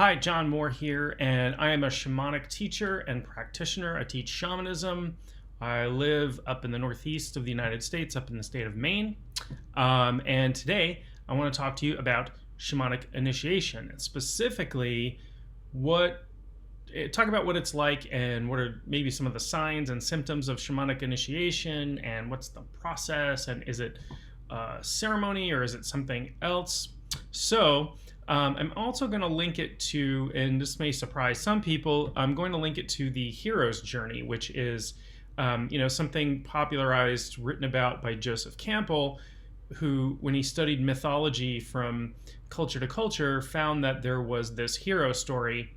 Hi, John Moore here, and I am a shamanic teacher and practitioner. I teach shamanism. I live up in the northeast of the United States, up in the state of Maine. And today I want to talk to you about shamanic initiation, and specifically talk about what it's like and what are maybe some of the signs and symptoms of shamanic initiation, and what's the process, and is it a ceremony or is it something else? So I'm also going to link it to, and this may surprise some people, I'm going to link it to the hero's journey, which is something popularized, written about by Joseph Campbell, who, when he studied mythology from culture to culture, found that there was this hero story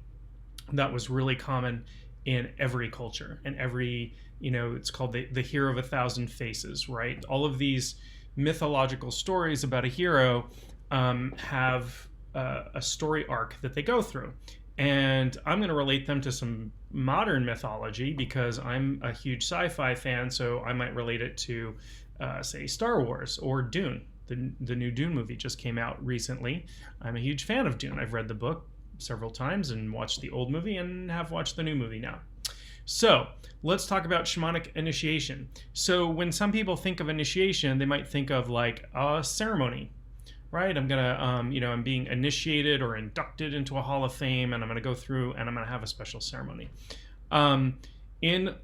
that was really common in every culture, and it's called the hero of a thousand faces, right? All of these mythological stories about a hero have a story arc that they go through. And I'm going to relate them to some modern mythology because I'm a huge sci-fi fan, so I might relate it to, say, Star Wars or Dune. The new Dune movie just came out recently. I'm a huge fan of Dune. I've read the book several times and watched the old movie and have watched the new movie now. So let's talk about shamanic initiation. So when some people think of initiation, they might think of like a ceremony, right? I'm being initiated or inducted into a hall of fame, and I'm gonna go through and I'm gonna have a special ceremony. In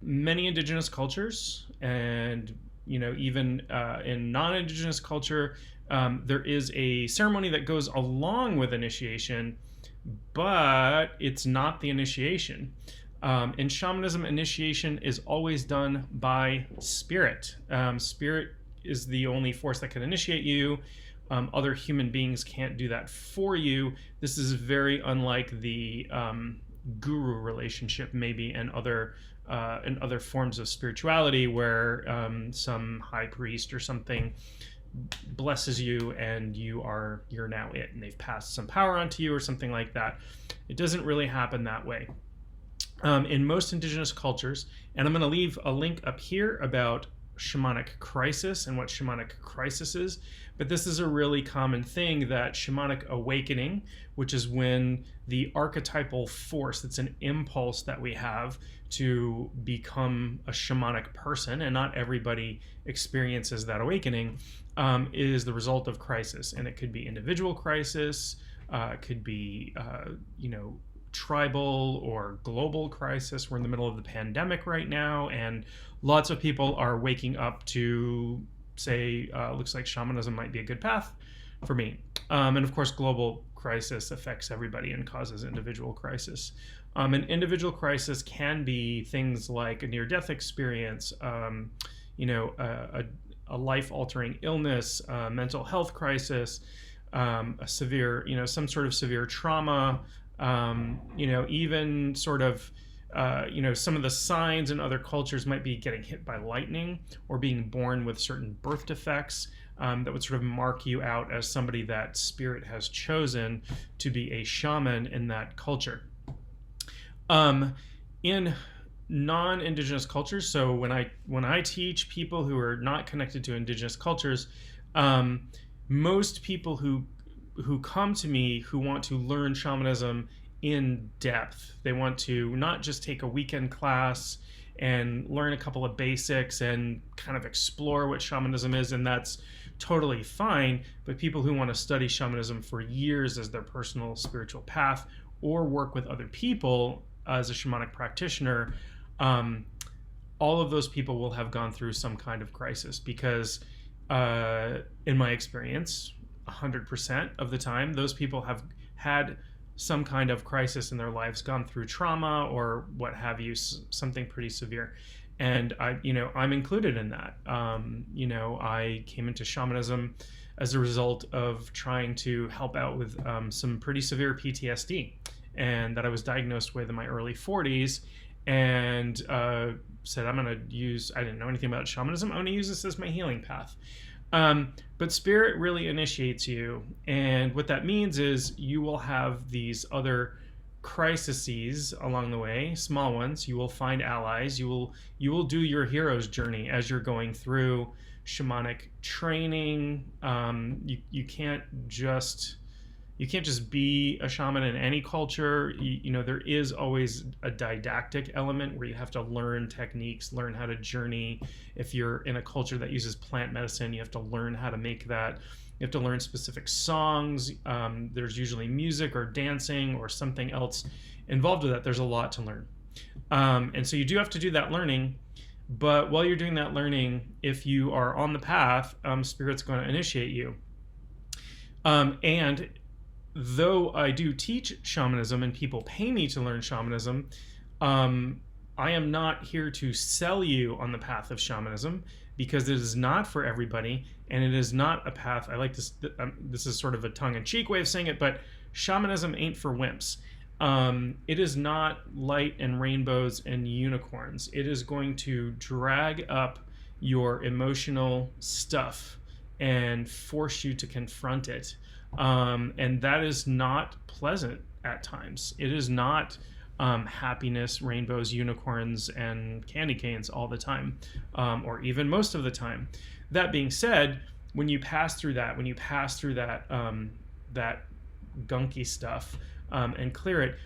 many indigenous cultures, and even in non-indigenous culture, there is a ceremony that goes along with initiation, but it's not the initiation. In shamanism, initiation is always done by spirit. Spirit is the only force that can initiate you. Other human beings can't do that for you. This is very unlike the guru relationship, maybe, and other forms of spirituality, where some high priest or something blesses you and you're now it, and they've passed some power onto you or something like that. It doesn't really happen that way. In most indigenous cultures, and I'm going to leave a link up here about Shamanic Crisis and what Shamanic Crisis is, but this is a really common thing, that shamanic awakening, which is when the archetypal force, it's an impulse that we have to become a shamanic person, and not everybody experiences that awakening, is the result of crisis. And it could be individual crisis, it could be tribal or global crisis. We're in the middle of the pandemic right now, and lots of people are waking up to say, looks like shamanism might be a good path for me. And of course, global crisis affects everybody and causes individual crisis. An individual crisis can be things like a near-death experience, a life-altering illness, a mental health crisis, a severe, some sort of severe trauma, even sort of, some of the signs in other cultures might be getting hit by lightning or being born with certain birth defects that would sort of mark you out as somebody that spirit has chosen to be a shaman in that culture. In non-indigenous cultures, so when I teach people who are not connected to indigenous cultures, most people who come to me who want to learn shamanism in depth, they want to not just take a weekend class and learn a couple of basics and kind of explore what shamanism is, and that's totally fine, but people who want to study shamanism for years as their personal spiritual path, or work with other people as a shamanic practitioner, all of those people will have gone through some kind of crisis, because in my experience, 100% of the time, those people have had some kind of crisis in their lives, gone through trauma or what have you, something pretty severe. And I'm included in that. I came into shamanism as a result of trying to help out with some pretty severe PTSD, and that I was diagnosed with in my early 40s, and said, I didn't know anything about shamanism, I'm going to use this as my healing path. But spirit really initiates you, and what that means is you will have these other crises along the way, small ones. You will find allies. You will do your hero's journey as you're going through shamanic training. You can't just You can't just be a shaman in any culture. You know, there is always a didactic element where you have to learn techniques, learn how to journey. If you're in a culture that uses plant medicine, you have to learn how to make that. You have to learn specific songs. There's usually music or dancing or something else involved with that. There's a lot to learn. And so you do have to do that learning. But while you're doing that learning, if you are on the path, Spirit's going to initiate you. And though I do teach shamanism and people pay me to learn shamanism, I am not here to sell you on the path of shamanism, because it is not for everybody, and it is not a path. I like this. This is sort of a tongue-in-cheek way of saying it, but shamanism ain't for wimps. It is not light and rainbows and unicorns. It is going to drag up your emotional stuff and force you to confront it. And that is not pleasant at times. It is not happiness, rainbows, unicorns, and candy canes all the time, or even most of the time. That being said, when you pass through that, that gunky stuff, and clear it,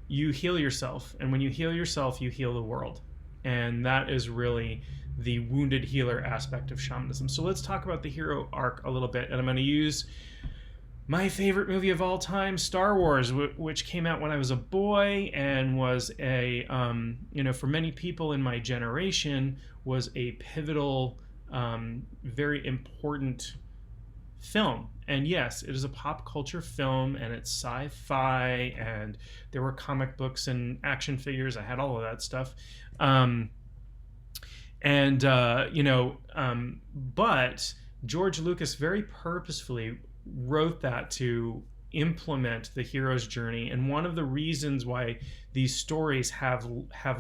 you heal yourself. And when you heal yourself, you heal the world. And that is really the wounded healer aspect of shamanism. So let's talk about the hero arc a little bit. And I'm going to use my favorite movie of all time, Star Wars, which came out when I was a boy and was a, for many people in my generation, was a pivotal, very important film. And yes, it is a pop culture film, and it's sci-fi, and there were comic books and action figures. I had all of that stuff. But George Lucas very purposefully wrote that to implement the hero's journey. And one of the reasons why these stories have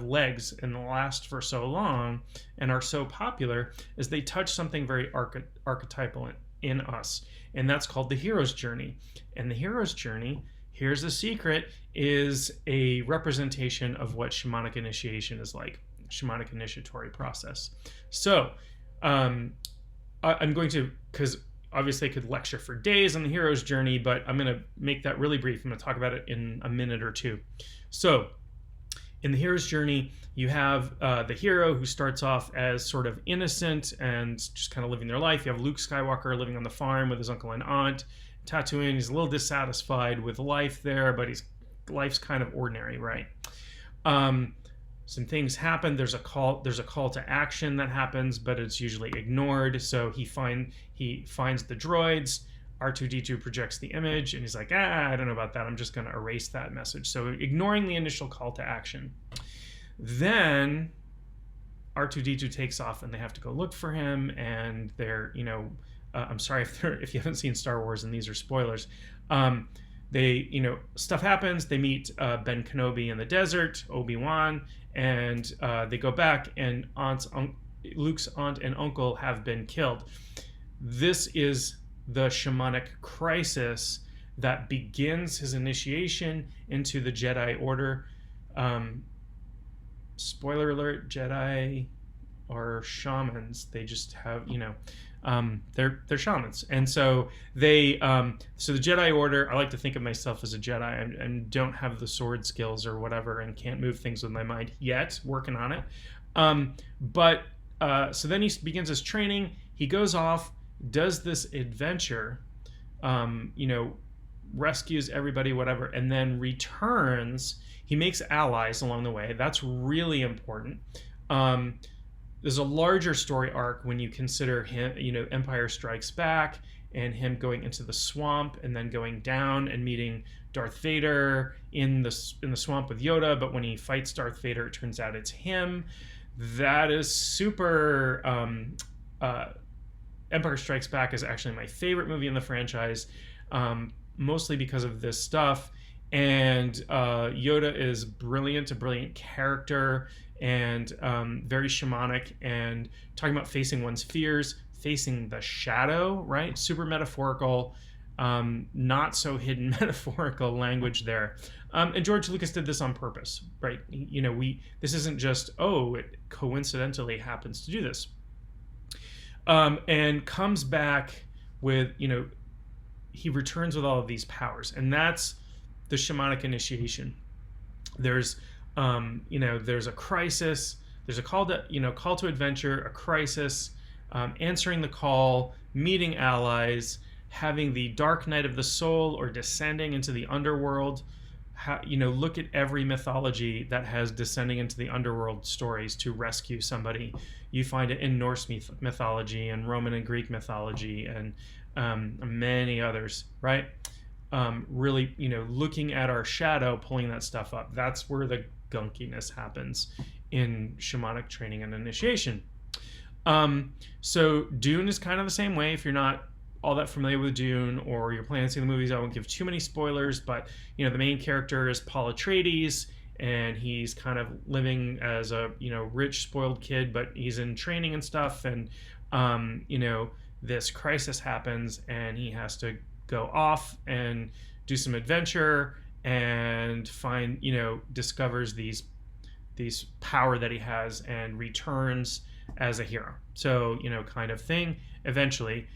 legs and last for so long and are so popular is they touch something very archetypal in us. And that's called the hero's journey. And the hero's journey, here's the secret, is a representation of what shamanic initiation is like, shamanic initiatory process. So I'm going to, because obviously I could lecture for days on the hero's journey, but I'm going to make that really brief. I'm going to talk about it in a minute or two. So in the hero's journey, you have the hero who starts off as sort of innocent and just kind of living their life. You have Luke Skywalker living on the farm with his uncle and aunt, Tatooine. He's a little dissatisfied with life there, but life's kind of ordinary, right? Some things happen. There's a call to action that happens, but it's usually ignored. So he finds the droids. R2-D2 projects the image, and he's like, I don't know about that. I'm just going to erase that message. So ignoring the initial call to action. Then R2-D2 takes off, and they have to go look for him. And they're, I'm sorry if you haven't seen Star Wars and these are spoilers. Stuff happens. They meet Ben Kenobi in the desert, Obi-Wan, and they go back, and Luke's aunt and uncle have been killed. This is the Shamanic Crisis that begins his initiation into the Jedi Order. Spoiler alert, Jedi are shamans. They just have, they're shamans. And so so the Jedi Order, I like to think of myself as a Jedi and don't have the sword skills or whatever and can't move things with my mind yet, working on it. So then he begins his training. He goes off, does this adventure, rescues everybody, whatever, and then returns. He makes allies along the way. That's really important. There's a larger story arc when you consider him, Empire Strikes Back and him going into the swamp and then going down and meeting Darth Vader in the swamp with Yoda. But when he fights Darth Vader, it turns out it's him. That is super. Empire Strikes Back is actually my favorite movie in the franchise, mostly because of this stuff. And Yoda is brilliant, a brilliant character, and very shamanic, and talking about facing one's fears, facing the shadow, right? Super metaphorical, not so hidden metaphorical language there. And George Lucas did this on purpose, right? This isn't just, it coincidentally happens to do this. And comes back with, he returns with all of these powers, and that's the shamanic initiation. There's there's a crisis, there's a call to adventure, a crisis, answering the call, meeting allies, having the dark night of the soul, or descending into the underworld. Look at every mythology that has descending into the underworld stories to rescue somebody. You find it in Norse mythology and Roman and Greek mythology and many others, right? Really, looking at our shadow, pulling that stuff up. That's where the gunkiness happens in shamanic training and initiation. So Dune is kind of the same way. If you're not all that familiar with Dune, or you're planning to see the movies, I won't give too many spoilers, but the main character is Paul Atreides, and he's kind of living as a rich, spoiled kid, but he's in training and stuff, and this crisis happens, and he has to go off and do some adventure and find discovers these power that he has and returns as a hero. So kind of thing eventually.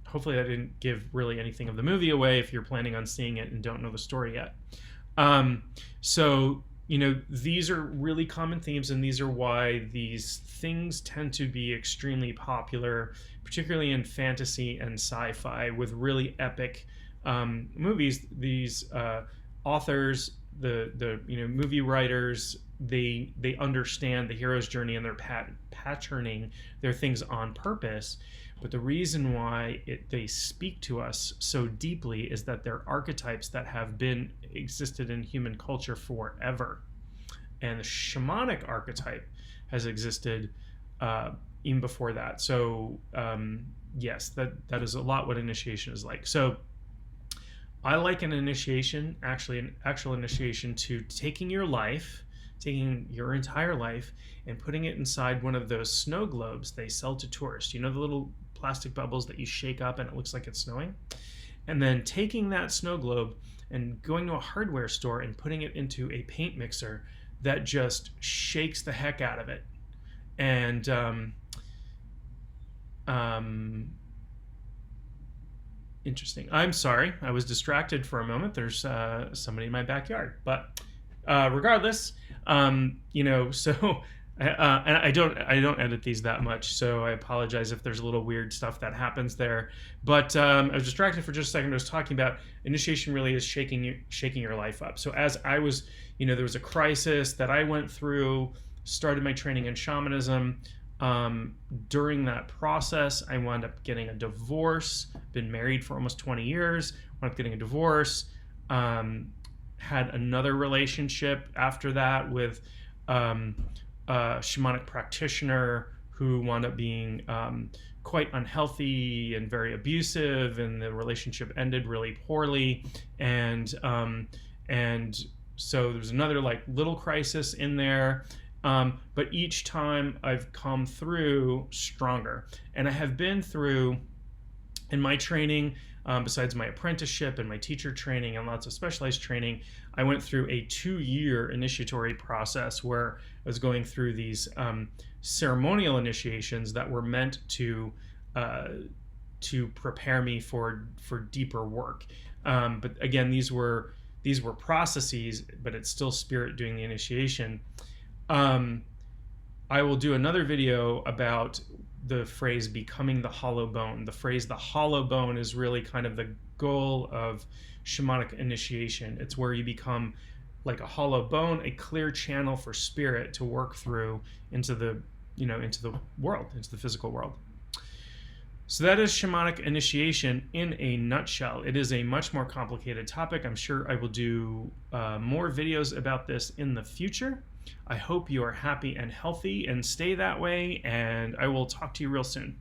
Hopefully that didn't give really anything of the movie away if you're planning on seeing it and don't know the story yet. So these are really common themes, and these are why these things tend to be extremely popular, particularly in fantasy and sci-fi, with really epic movies. These authors, the movie writers, they understand the hero's journey, and they're patterning their things on purpose. But the reason why they speak to us so deeply is that they're archetypes that have been existed in human culture forever. And the shamanic archetype has existed even before that. So yes, that is a lot what initiation is like. So I like an initiation, an actual initiation, to taking your entire life and putting it inside one of those snow globes they sell to tourists. The little plastic bubbles that you shake up and it looks like it's snowing? And then taking that snow globe and going to a hardware store and putting it into a paint mixer that just shakes the heck out of it. And interesting. I'm sorry, I was distracted for a moment. There's somebody in my backyard. But regardless, so and I don't edit these that much, so I apologize if there's a little weird stuff that happens there. But I was distracted for just a second. I was talking about initiation really is shaking your life up. So as I was, there was a crisis that I went through, started my training in shamanism. During that process, I wound up getting a divorce. Been married for almost 20 years. Wound up getting a divorce. Had another relationship after that with a shamanic practitioner who wound up being quite unhealthy and very abusive, and the relationship ended really poorly. And so there's another little crisis in there. But each time I've come through stronger, and I have been through in my training, besides my apprenticeship and my teacher training and lots of specialized training, I went through a 2-year initiatory process where I was going through these ceremonial initiations that were meant to prepare me for deeper work. But again, these were processes, but it's still spirit doing the initiation. I will do another video about the phrase becoming the hollow bone. The phrase the hollow bone is really kind of the goal of shamanic initiation. It's where you become like a hollow bone, a clear channel for spirit to work through into the world, into the physical world. So that is shamanic initiation in a nutshell. It is a much more complicated topic. I'm sure I will do more videos about this in the future. I hope you are happy and healthy and stay that way, and I will talk to you real soon.